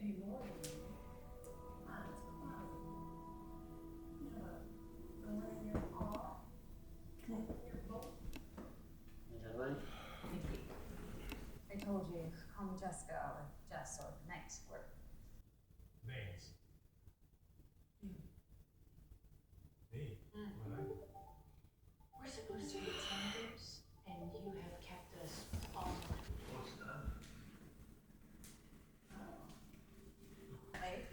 I told you, call me Jessica or Jess or Nate or Names. Me. we're supposed to be tenders, and you have kept us all. What's done? Right?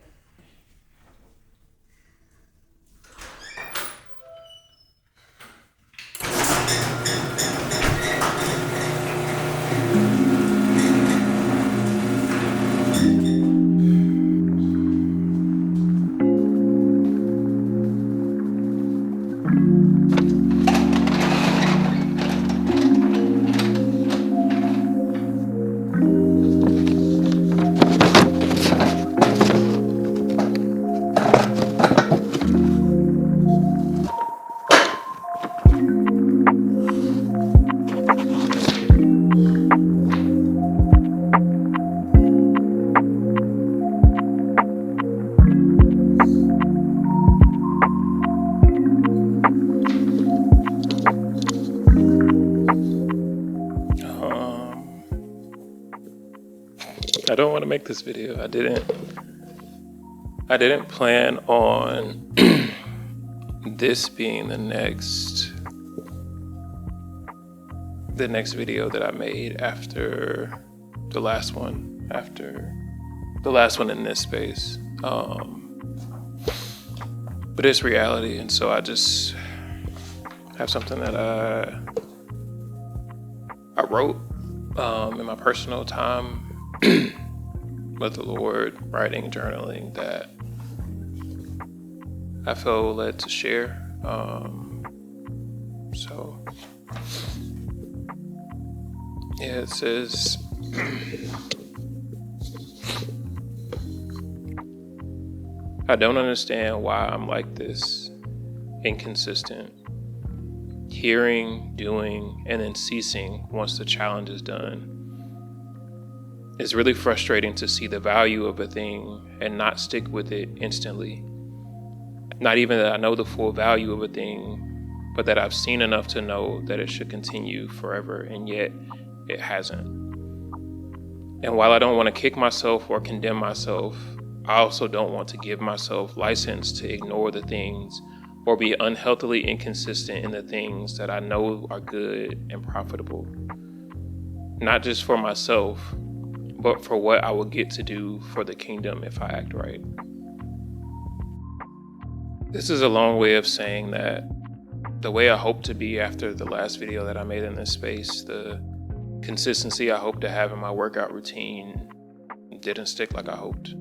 I don't want to make this video. I didn't plan on this being the next video that I made after the last one in this space. But it's reality, and so I just have something that I wrote in my personal time with the Lord, writing, journaling, that I felt led to share. So yeah, it says, I don't understand why I'm like this, inconsistent, hearing, doing, and then ceasing once the challenge is done. It's really frustrating to see the value of a thing and not stick with it instantly. Not even that I know the full value of a thing, but that I've seen enough to know that it should continue forever, and yet it hasn't. And while I don't want to kick myself or condemn myself, I also don't want to give myself license to ignore the things or be unhealthily inconsistent in the things that I know are good and profitable. Not just for myself, but for what I will get to do for the kingdom if I act right. This is a long way of saying that the way I hope to be after the last video that I made in this space, the consistency I hope to have in my workout routine, didn't stick like I hoped.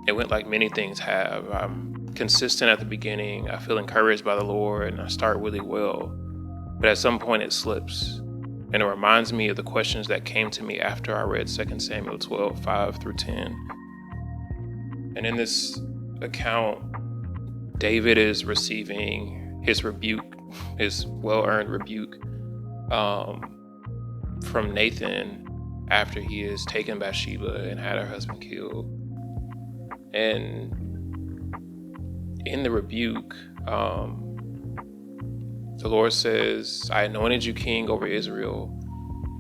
It went like many things have. I'm consistent at the beginning, I feel encouraged by the Lord, and I start really well. But at some point it slips. And it reminds me of the questions that came to me after I read 2 Samuel 12, 5 through 10. And in this account, David is receiving his rebuke, his well-earned rebuke, from Nathan after he has taken Bathsheba and had her husband killed. And in the rebuke, the Lord says, I anointed you king over Israel,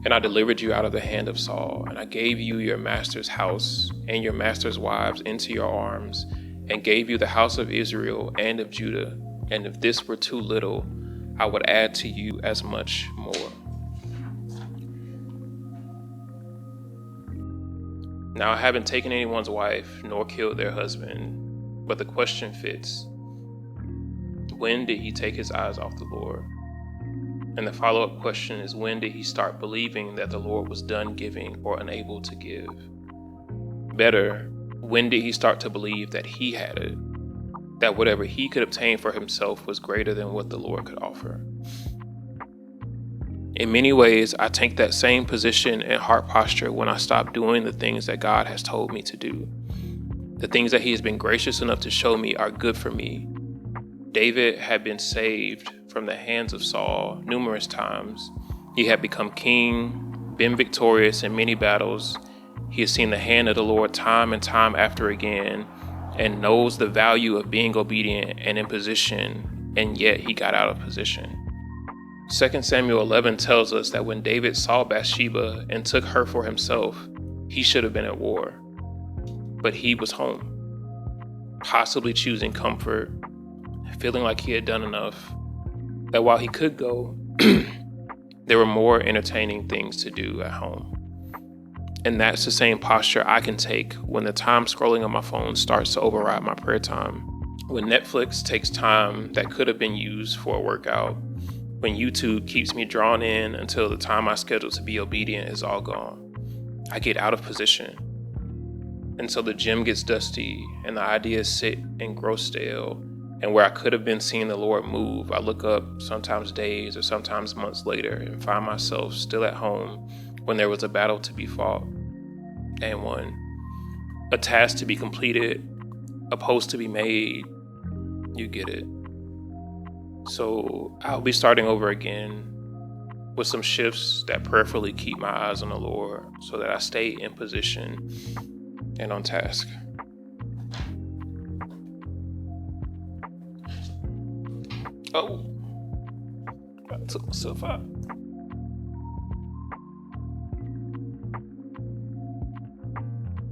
and I delivered you out of the hand of Saul, and I gave you your master's house and your master's wives into your arms, and gave you the house of Israel and of Judah. And if this were too little, I would add to you as much more. Now I haven't taken anyone's wife nor killed their husband, but the question fits. When did he take his eyes off the Lord? And the follow-up question is, when did he start believing that the Lord was done giving or unable to give? Better, when did he start to believe that he had it? That whatever he could obtain for himself was greater than what the Lord could offer? In many ways, I take that same position and heart posture when I stop doing the things that God has told me to do. The things that he has been gracious enough to show me are good for me. David had been saved from the hands of Saul numerous times. He had become king, been victorious in many battles, He has seen the hand of the Lord time and time after again and knows the value of being obedient and in position, and yet he got out of position. 2 Samuel 11 tells us that when David saw Bathsheba and took her for himself, he should have been at war. But he was home, possibly choosing comfort, feeling like he had done enough, that while he could go, there were more entertaining things to do at home. And that's the same posture I can take when the time scrolling on my phone starts to override my prayer time. When Netflix takes time that could have been used for a workout. When YouTube keeps me drawn in until the time I scheduled to be obedient is all gone. I get out of position. And so the gym gets dusty and the ideas sit and grow stale. And where I could have been seeing the Lord move, I look up sometimes days or sometimes months later and find myself still at home when there was a battle to be fought and won. A task to be completed, a post to be made. You get it. So I'll be starting over again with some shifts that prayerfully keep my eyes on the Lord so that I stay in position and on task. Oh, I took myself out.